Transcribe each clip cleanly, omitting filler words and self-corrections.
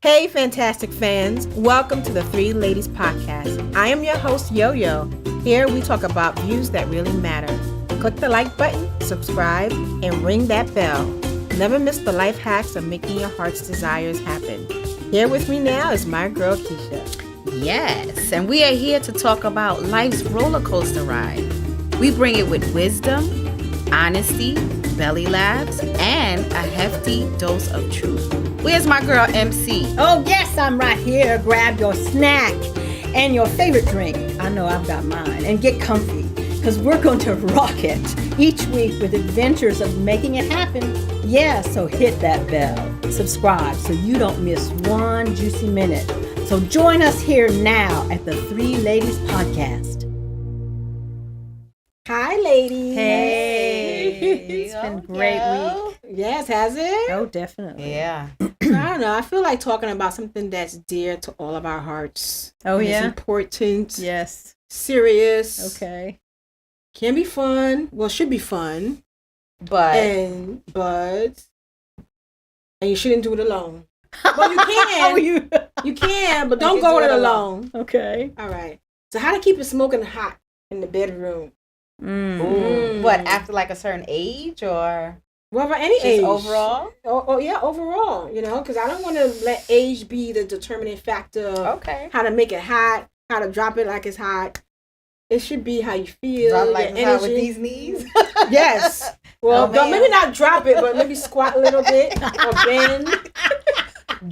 Hey, fantastic fans. Welcome to the Three Ladies Podcast. I am your host, Yo-Yo. Here we talk about views that really matter. Click the like button, subscribe, and ring that bell. Never miss the life hacks of making your heart's desires happen. Here with me now is my girl, Keisha. Yes, and we are here to talk about life's roller coaster ride. We bring it with wisdom, honesty, belly laughs, and a hefty dose of truth. Where's my girl, MC? Oh, yes, I'm right here. Grab your snack and your favorite drink. I know I've got mine. And get comfy, because we're going to rock it each week with adventures of making it happen. Yeah, so hit that bell. Subscribe so you don't miss one juicy minute. So join us here now at the Three Ladies Podcast. Hi, ladies. Hey, it's been a great week. Yes, has it? Oh, definitely. Yeah. I don't know. I feel like talking about something that's dear to all of our hearts. Oh, and yeah? It's important. Yes. Serious. Okay. Can be fun. Well, should be fun. But And you shouldn't do it alone. Well, you can. You can, but don't go with it alone. Okay. All right. So how to keep it smoking hot in the bedroom? What, after like a certain age or Well, for any just age. overall? Oh, yeah, overall, because I don't want to let age be the determining factor of Okay. how to make it hot, how to drop it like it's hot. It should be how you feel, Drop your like energy. this with these knees? Yes. Well, Oh, man. maybe not drop it, but maybe squat a little bit or bend.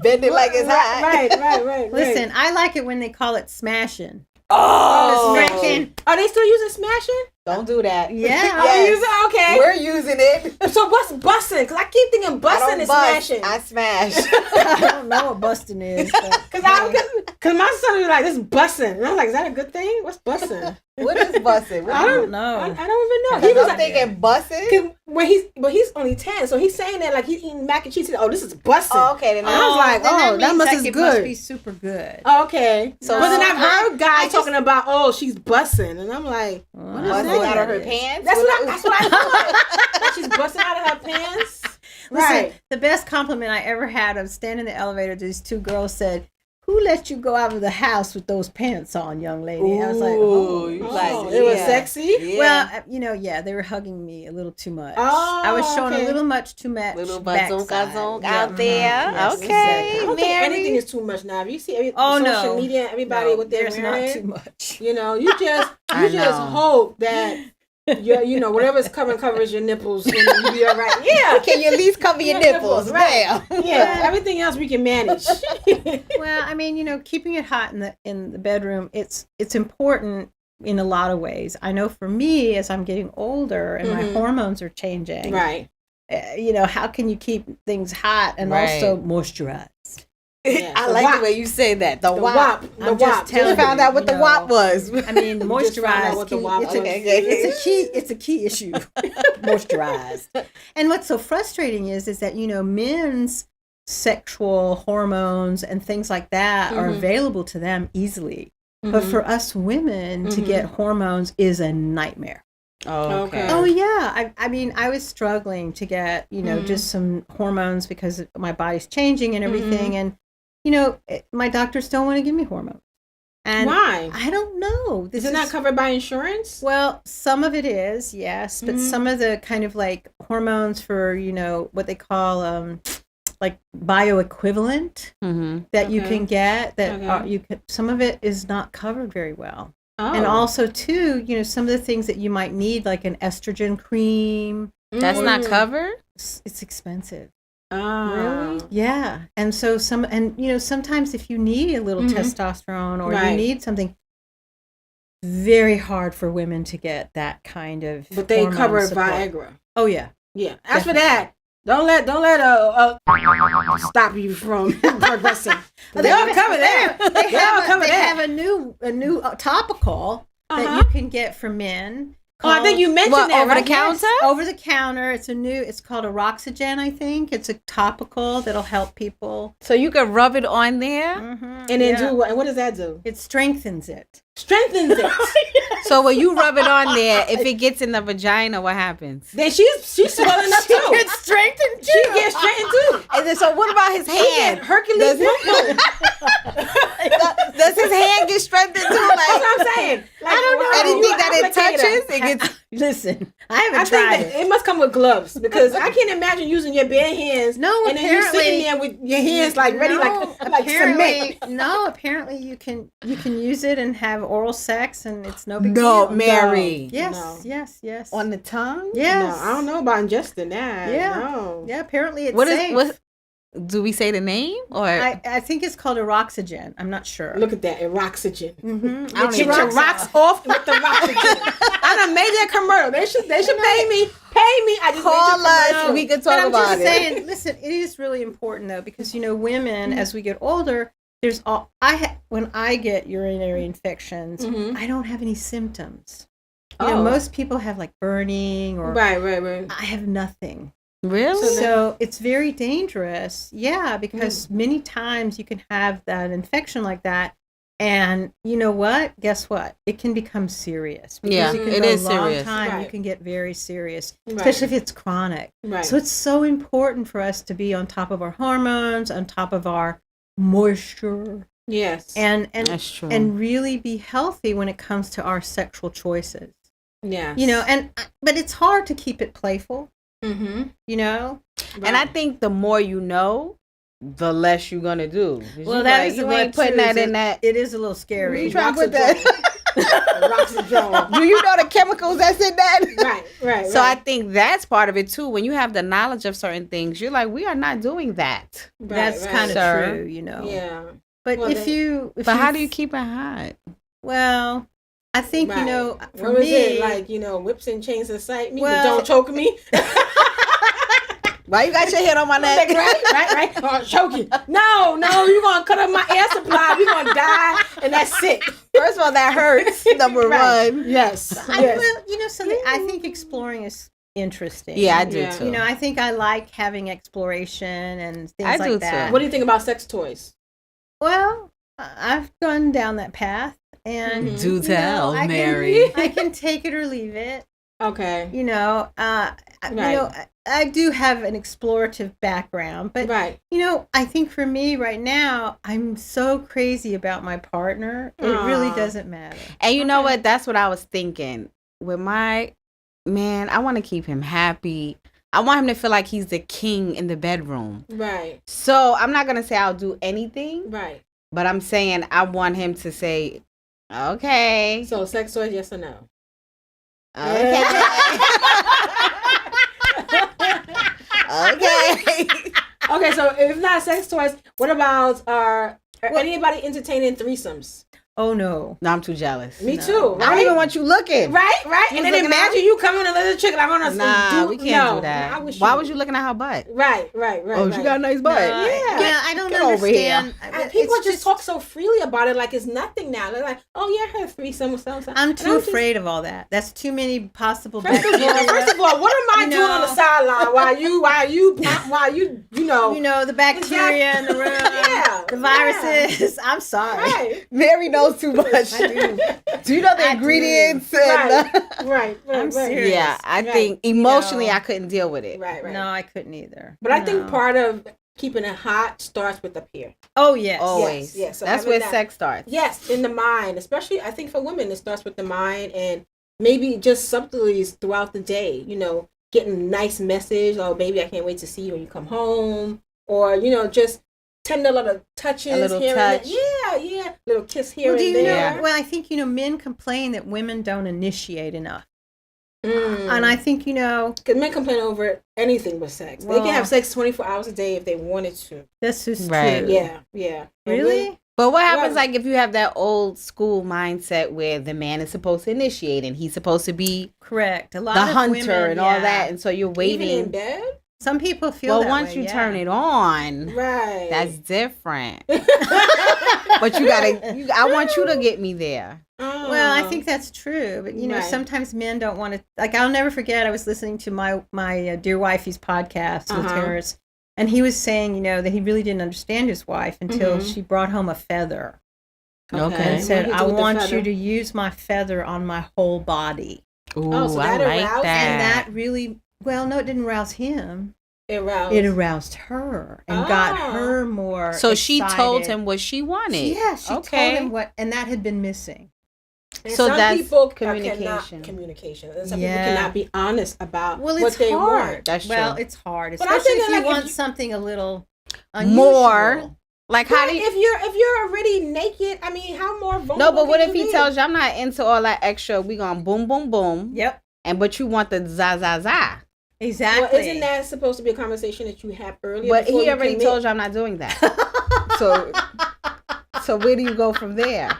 Bend it like it's hot. Right. Listen, I like it when they call it smashing. Oh, Smashing. Are they still using smashing? Don't do that. Yeah. Are they using okay? We're using it. So what's busting? Because I keep thinking I busting don't is bust, smashing. I smash. I don't know what busting is. But, Because my son was like, this is busting. And I was like, is that a good thing? What's busting? What is busting? I don't know. I don't even know. He He was was like, thinking busting. he's only 10, so he's saying that like he's eating mac and cheese. He's like, oh, this is busting. Oh, okay. Then I was like, then that means must like is it good. must be super good. Oh, okay. So- But then I've heard guys I just- talking about, oh, she's busting, and I'm like, What is busting that? out of her pants. that's what I thought. That she's busting out of her pants. Listen, Right. the best compliment I ever had of standing in the elevator, these two girls said, "Who let you go out of the house with those pants on, young lady?" And I was like, Ooh, you like, it was yeah. sexy. Yeah. well, they were hugging me a little too much. Oh, I was showing okay. a little much too much Little backside. bazooka Yeah, out there. yes, Okay. exactly. I don't think Mary. anything is too much now. If you see Oh, social no. media, everybody No, with their there's not wearing, too much. you I just know. hope that whatever's covers your nipples, and you be all right. Yeah, Can you at least cover your Your nipples? nipples, right. Bam. yeah. Everything else we can manage. Well, I mean, keeping it hot in the bedroom, it's important in a lot of ways. I know for me, as I'm getting older and my hormones are changing, Right. How can you keep things hot and Right. also moisturized? Yeah, I the like WAP. the way you say that. The The WAP. WAP. The I'm just WAP. telling Just found out what the WAP was. I mean, just found out moisturized. what the WAP was. It's a key issue. Moisturized. And what's so frustrating is that men's sexual hormones and things like that are available to them easily. But for us women to get hormones is a nightmare. Oh, okay. Okay. Oh yeah, I mean, I was struggling to get just some hormones because my body's changing and everything, and my doctors don't want to give me hormones. And Why? I don't know. Is it not covered by insurance? Well, some of it is, yes, but some of the kind of like hormones for what they call like bioequivalent that you Okay. can get that Okay. some of it is not covered very well. Oh. And also, too, some of the things that you might need, like an estrogen cream, That's not covered? it's expensive. Oh. Really? Yeah. And so sometimes if you need a little testosterone or you Right. need something, very hard for women to get that kind of But they hormone cover support. Viagra. Oh, yeah. Yeah. As for that, don't let stop you from progressing. They'll cover that. They They'll cover have that. a new topical that Uh-huh. you can get for men. Oh, I think you mentioned What, that over the right? counter? Over the counter. It's called a Roxygen, I think. It's a topical that'll help people. So you could rub it on there? And then do what? And what does that do? It strengthens it. Strengthens it. So when you rub it on there, if it gets in the vagina, what happens? Then she's swelling up She too. gets strengthened too. She gets straightened too. And then, so what about his She get hand? Hercules. Does his hand get strengthened too? That's Like, what I'm saying. Like, I don't know. anything that it applicator. touches, it gets. Listen, I I haven't think tried that it. it must come with gloves because I can't imagine using your bare hands. No, and then you sitting there with your hands like ready, like apparently, cement. no, apparently you can use it and have oral sex, and it's no big No, deal. Mary. Yes, No. yes. On the tongue? yes. No, I don't know about ingesting that. Yeah. No. Yeah, apparently it's What is safe. what? Do we say the name or? I think it's called eroxygen. I'm not sure. Look at that, eroxygen. Mm-hmm. I don't Get even your know. rocks off with the roxygen. I done made that commercial. They should pay me. Pay me. I just Call made your us. commercial. We can But talk I'm about just it. saying, listen, it is really important though, because women as we get older, there's all when I get urinary infections, Mhm. I don't have any symptoms. You know, Oh. most people have like burning or Right. I have nothing. Really? So it's very dangerous. Yeah, because many times you can have that infection like that. And you know what? Guess what? It can become serious. Because Yeah, you can it go is a long serious. time. Right. You can get very serious, Right. especially if it's chronic. Right. So it's so important for us to be on top of our hormones, on top of our moisture, Yes. and That's true. and really be healthy when it comes to our sexual choices. yes. But it's hard to keep it playful. Mm-hmm. You know. And I think the more you know, the less you're gonna do. Well, that is you ain't putting that in that. It is a little scary. You trying to put that? Roxadrone. Do you know the chemicals that's in that? Right. So I think that's part of it too. When you have the knowledge of certain things, you're like, we are not doing that. That's kind of Sir. true, you know. Yeah. But Well, if But how do you keep it hot? Well, I think Right. for what was me, it like? Whips and chains excite me, Well- but don't choke me. Why you got your head on my neck? right. Oh, choke you. No, you're gonna cut off my air supply. We're gonna die, and that's it. First of all, that hurts. Number Right. one. Yes. I think exploring is interesting. Yeah, I do Yeah. too. You know, I think I like having exploration and things I like do, that. too. What do you think about sex toys? Well, I've gone down that path, and Mhm. Do you know, tell, I Mary. I can take it or leave it. Okay. You know, I do have an explorative background, but Right. I think for me right now, I'm so crazy about my partner. It really Aw. doesn't matter. And you know what? That's what I was thinking. With my man, I want to keep him happy. I want him to feel like he's the king in the bedroom. Right. So I'm not going to say I'll do anything, Right. but I'm saying I want him to say, okay. So sex toys, yes or no? Okay. Okay. Okay. So if not sex toys, what about anybody entertaining threesomes? Oh no. No, I'm too jealous. Me No. too. I don't Right. even want you looking. Right. You And was then looking imagine at- you coming a little chick. I'm gonna Nah, we can't do I that. wish Why was you looking at her butt? Right. Oh, right. she got a nice butt. Yeah. I don't Get over understand. And people just talk so freely about it like it's nothing now. They're like, oh yeah, I had a threesome or something. I'm And too just- afraid of all that. That's too many possible First of bacteria. all, what am I You doing on the know. sideline while you You know, the bacteria in the room, Yeah, the viruses. I'm sorry. Right. Mary knows too much. I do. Do you know the I do. ingredients? Right. I'm serious. Yeah, I Right. think emotionally You know. I couldn't deal with it. Right. No, I couldn't either. But I think No. part of keeping it hot starts with the peer. Oh yes. Always. yes, so That's having where that- sex starts. Yes, in the mind, especially I think for women, it starts with the mind and maybe just subtleties throughout the day. Getting a nice message. Oh, baby, I can't wait to see you when you come home. Or just tender little touches. A little here touch. And there. Yeah. Little kiss here Well, do and you know? there. Well, I think men complain that women don't initiate enough, Mm. and I think Because men complain over anything but sex. They Well- can have sex 24 hours a day if they wanted to. this is Right. true. Yeah. And Really? But what happens Well- like if you have that old school mindset where the man is supposed to initiate and he's supposed to be Correct. A lot the of hunter women, and all yeah. that, and so you're Even in waiting. bed? Some people feel Well, that once way, you yeah. turn it on, Right. that's different. But I want you to get me there. Well, I think that's true, but Right. sometimes men don't want to. Like, I'll never forget. I was listening to my dear wifey's podcast with Uh-huh. hers, and he was saying, that he really didn't understand his wife until Mhm. she brought home a feather. Okay. and said, What I do with the want feather? you to use my feather on my whole body. Ooh, Oh, so I that like aroused- that. And that really, well, no, it didn't arouse him. It aroused. It aroused her and got Oh. her more So she told excited. him what she wanted. Yeah, she told him what, and that had been missing. And So some that's people communication. Communication. And some Yeah. people cannot be honest about Well, what it's they hard. want. That's Well, true. it's hard, But I especially think if you like if want you- something a little unusual. More. Like how But do you? if you're already naked, I mean, how more vulnerable? No, but what can if you he be? tells you I'm not into all that extra? We gonna boom, boom, boom. Yep, But you want the za za za. exactly. Well, isn't that supposed to be a conversation that you have earlier? But before he you already commit? told you I'm not doing that. So where do you go from there?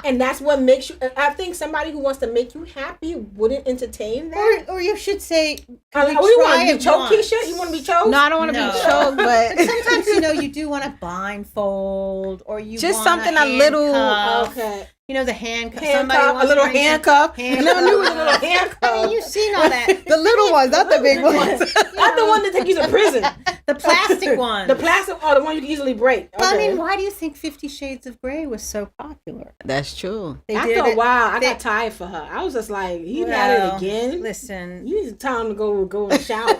And that's what makes you. I think somebody who wants to make you happy wouldn't entertain that. Or you should say, What can do we you try want to be it choked, once? Keisha? You want to be choked? No, I don't want to No. be choked, But but sometimes, you do want to blindfold, or you Just want something a little- handcuff. Okay. You know, the handcuff. Handcuff, a little handcuff. handcuff. I never knew it was a little handcuff. I mean, you've seen all that. the little ones, not the big ones. Not the one that take you to prison. The plastic one. The plastic, the one you can easily break. Well, I Okay. mean, why do you think 50 Shades of Grey was so popular? That's true. They After did a it- while, I they- got tired for her. I was just like, you Well, at it again? Listen, You need time to go and shout.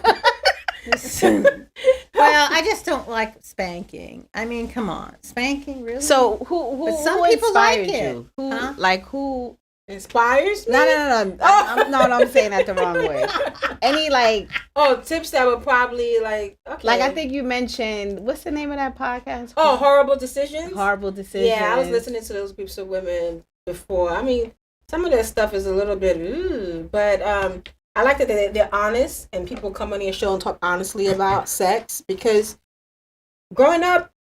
listen. Well, I just don't like spanking. I mean, come on, spanking really. So who But some who people like inspired it. you? Who Huh? like who? Inspires me? No. I'm saying that the wrong way. Any like Tips that would probably okay. I think you mentioned what's the name of that podcast? Horrible decisions. Horrible Decisions. Yeah, I was listening to those groups of women before. I mean, some of that stuff is a little bit, but I like that they're honest and people come on their show and talk honestly about sex because growing up,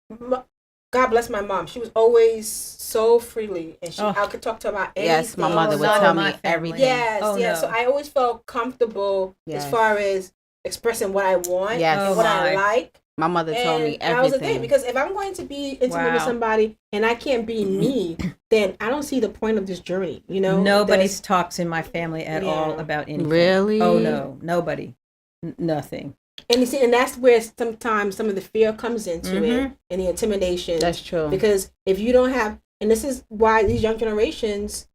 God bless my mom. She was always so freely, and I could talk to her about anything. Yes, my mother would not tell in my me family. everything. Yes, Oh, yes. no. So I always felt comfortable Yes. as far as expressing what I want Yes. and Oh, what my. I like. My mother told me that was the everything. thing, because if I'm going to be intimate with Wow. somebody and I can't be me, then I don't see the point of this journey. You know, Nobody That's- talks in my family at Yeah. all about anything. Really? Oh no, nobody, nothing. and you see, and that's where sometimes some of the fear comes into it Mhm. and the intimidation. That's true. Because if you don't have, and this is why these young generations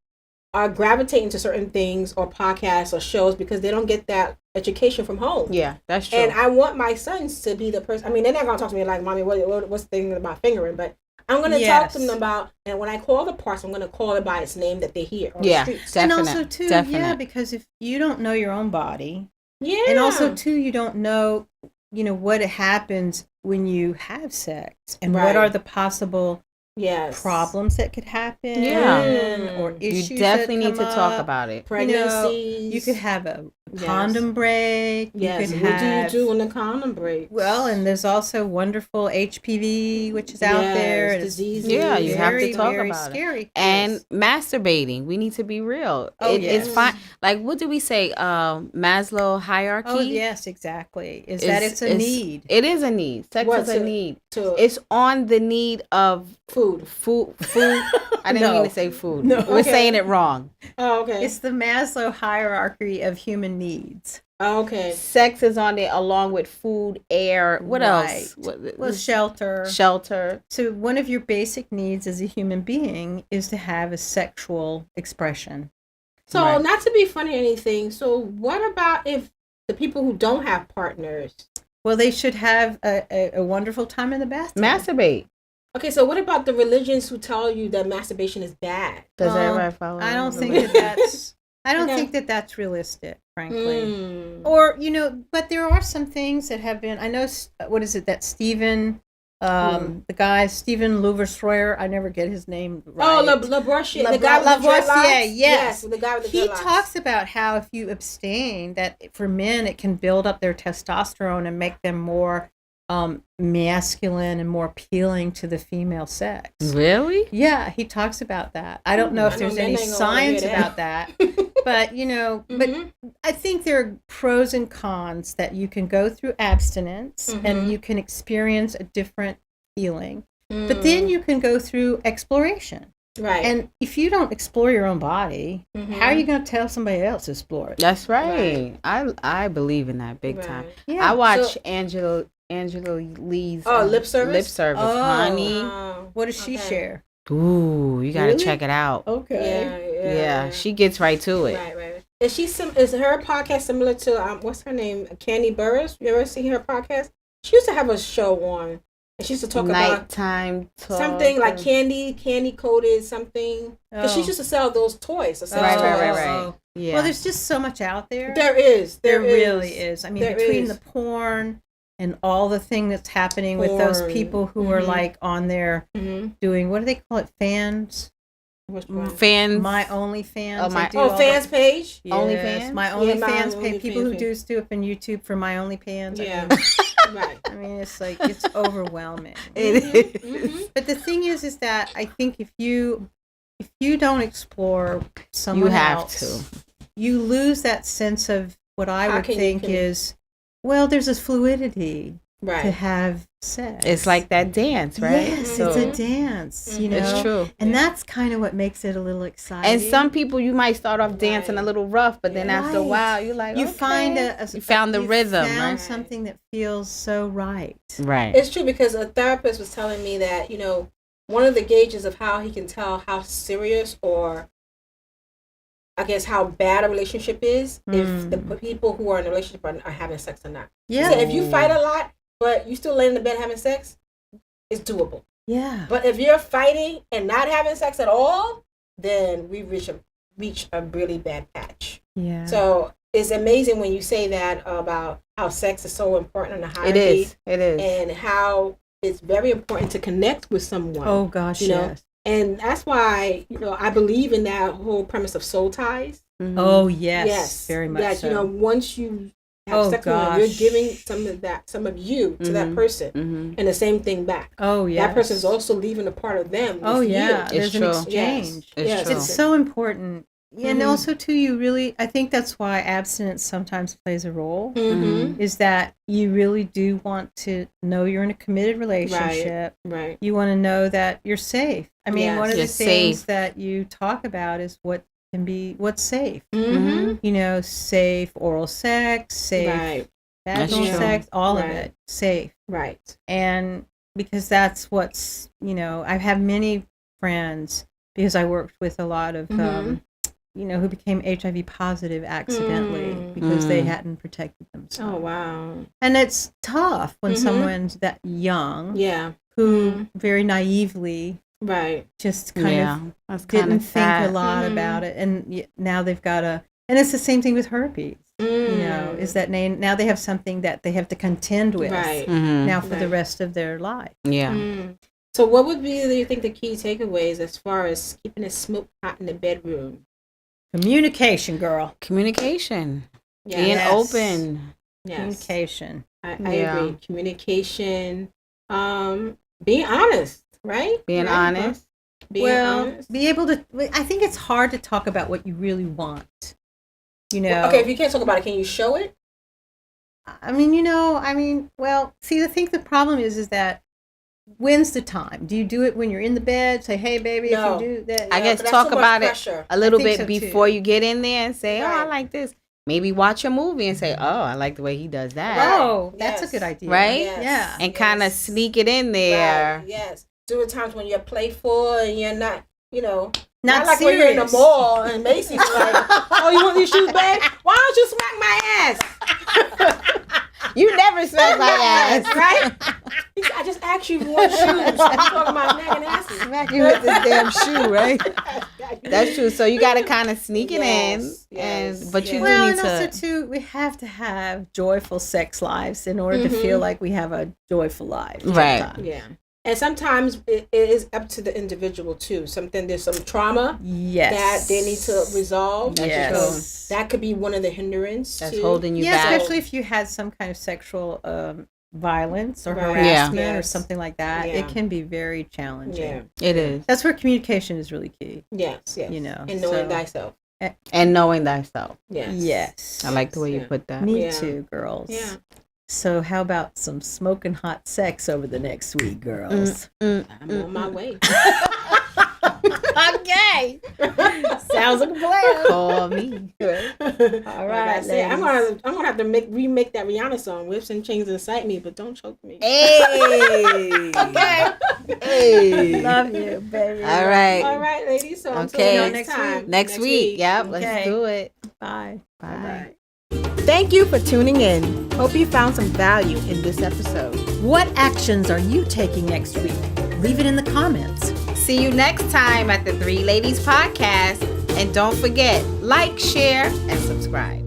are gravitating to certain things or podcasts or shows because they don't get that education from home. Yeah, that's true. And I want my sons to be the person. I mean, they're not gonna talk to me like, "Mommy, what's the thing about fingering?" But I'm gonna talk to Yes. them about. And when I call the parts, I'm gonna call it by its name that they hear on yeah, the streets. definite. And also too, yeah, because if you don't know your own body, Yeah. and also too, you don't know, what happens when you have sex, and Right. what are the possible yes problems that could happen, Yeah. or issues. you definitely that need to come talk up. about it. pregnancies. You could have a Yes. condom break. Yes. You could What have. do you do when the condom breaks? Well, and there's also wonderful HPV, which is out Yes, there. and it's diseases. Yeah, you have to very, talk very about it. scary. And Yes. masturbating, we need to be real. Oh, It's yes. fine. Like, what do we say? Maslow hierarchy. Oh yes, exactly. Is that it's a need? It is a need. Sex What's is a it? need. To It's on the need of food. food. I didn't No. mean to say food. No. We're Okay. saying it wrong. Oh, okay. It's the Maslow hierarchy of human needs. Oh, okay. Sex is on there along with food, air. What Right. else? What, Well, shelter. shelter. So one of your basic needs as a human being is to have a sexual expression. So, Right. not to be funny or anything. So, what about if the people who don't have partners? Well, they should have a wonderful time in the bathtub. Masturbate. Okay, so what about the religions who tell you that masturbation is bad? Does Well, everybody follow? I don't the think religion? that's. I don't Okay. think that that's realistic, frankly. Mm. Or but there are some things that have been. I know. What is it that Stephen, the guy Stephen Louversroyer? I never get his name right. Oh, Lavoisier, the guy with the Lavoisier, dreadlocks? yes. the guy with the He dreadlocks. talks about how if you abstain, that for men it can build up their testosterone and make them more masculine and more appealing to the female sex. Really? Yeah, he talks about that. I don't know if I know there's men any ain't gonna science hear about that, but Mhm. I think there are pros and cons that you can go through abstinence Mhm. and you can experience a different feeling, Mm. but then you can go through exploration. right. And if you don't explore your own body, Mhm. how are you going to tell somebody else to explore it? That's right. I believe in that big time. Right. I watch So- Angela Lee's Oh, lip service? Lip service, Oh. honey. Oh, What does she okay. share? Ooh, you gotta Really? check it out. Okay. Yeah, she gets right to it. Right. Is her podcast similar to what's her name? Candy Burris? You ever see her podcast? She used to have a show on, and she used to talk about nighttime talk, something like candy coated something. Because she used to sell those toys. Right. Yeah. Well, there's just so much out there. There is. There really is. I mean, There between is. the porn and all the thing that's happening with those people who are like on there doing, what do they call it? Fans? Fans. My OnlyFans. Fans page? Yes, OnlyFans? My Yeah, OnlyFans my page. People who OnlyFans do stuff on YouTube for my OnlyFans. Yeah. Right. I mean, it's like, it's overwhelming. It is. But the thing is that I think if you don't explore someone You have else, to. you lose that sense of what I How would can you think connect? is, well, there's this fluidity to Right. have sex. It's like that dance, right? Yes, So, it's a dance, you know. it's true. And that's kind of what makes it a little exciting. And some people, you might start off dancing a Right. little rough, but then after a Right. while, you're like, you okay. find you found the rhythm, found right? something that feels so right. Right. It's true because a therapist was telling me that, one of the gauges of how he can tell how serious or I guess how bad a relationship is if the people who are in a relationship are having sex or not. Yeah. So if you fight a lot, but you still lay in the bed having sex, it's doable. Yeah. But if you're fighting and not having sex at all, then we reach a really bad patch. Yeah. So it's amazing when you say that about how sex is so important in the hierarchy. It is. And how it's very important to connect with someone. Oh gosh, you know? yes. And that's why, I believe in that whole premise of soul ties. Mhm. Oh yes. Very much That, so. once you have sex with them, you're giving some of you to that person. Mhm. And the same thing back. Oh yeah. That person's also leaving a part of them. Oh with yeah. You. There's true. an exchange. It's true. It's so important. And Mhm. also too, you really, I think that's why abstinence sometimes plays a role, Mm-hmm. is that you really do want to know you're in a committed relationship. Right. You want to know that you're safe. I mean, Yes. one of You're the things safe. that you talk about is what's safe. Mm-hmm. Safe oral sex, safe Right. vaginal true. sex, all of Right. it, safe. Right. And because that's what's, I have many friends, because I worked with a lot of, who became HIV positive accidentally because they hadn't protected themselves. Oh, wow. And it's tough when Mhm. someone's that young Yeah. who very naively Right. just kind of That's didn't kind of think a sad. lot Mhm. about it. And now they've got and it's the same thing with herpes, is that now they have something that they have to contend with Right. Mhm. now for the Right. rest of their life. Yeah. So what would be, do you think, the key takeaways as far as keeping it smoke hot in the bedroom? Communication, girl. Communication. Yeah. Being Yes. open. Yes. Communication. I Yeah. agree. Communication. Being honest, right? Being Right? honest. Being Well, honest. be able to. I think it's hard to talk about what you really want. Okay, if you can't talk about it, can you show it? Well, see, I think the problem is that when's the time? Do you do it when you're in the bed? Say, hey, baby, No. if you do that. I No, guess but that's talk too much about it pressure. a little I think bit so, too. before you get in there and say, oh, I Right. like this. Maybe watch a movie and say, oh, I like the way he does that. Oh, that's Yes. a good idea. Right? Yes. Yeah. And kind of Yes. sneak it in there. Right, yes. There are times when you're playful and you're not, Not like when you're in the serious. mall and Macy's like, oh, you want these shoes, babe? Why don't you smack my ass? You never smack my ass. Right? He said, I just asked you for shoes. I'm talking about nagging asses. Smack you with this damn shoe, right? That's true. So you got to kind of sneak it Yes, in. yes, But you yes. Well, do and need also to. too, we have to have joyful sex lives in order to feel like we have a joyful life. Right. sometimes. Yeah. And sometimes it is up to the individual too. There's some trauma Yes. that they need to resolve. Yes. So that could be one of the hindrance. That's too. holding you Yeah, back. especially if you had some kind of sexual violence or Right. harassment Yeah. or Yes. something like that. Yeah. It can be very challenging. Yeah. It is. That's where communication is really key. Yes. Yes. And knowing thyself. And knowing thyself. Yes. Yes. I like the way you Yeah. put that. Me Yeah. too, girls. Yeah. So how about some smoking hot sex over the next week, girls? I'm on my way. Okay. Sounds like a plan. Call me. All right, I'm gonna have to remake that Rihanna song, "Whips and Chains Incite Me," but don't choke me. Hey. Okay. Hey. Love you, baby. All right. All right, ladies. So Okay. until next time. Next week. Yep. Okay. Let's do it. Bye. Bye. Thank you for tuning in. Hope you found some value in this episode. What actions are you taking next week? Leave it in the comments. See you next time at the Three Ladies Podcast. And don't forget, like, share, and subscribe.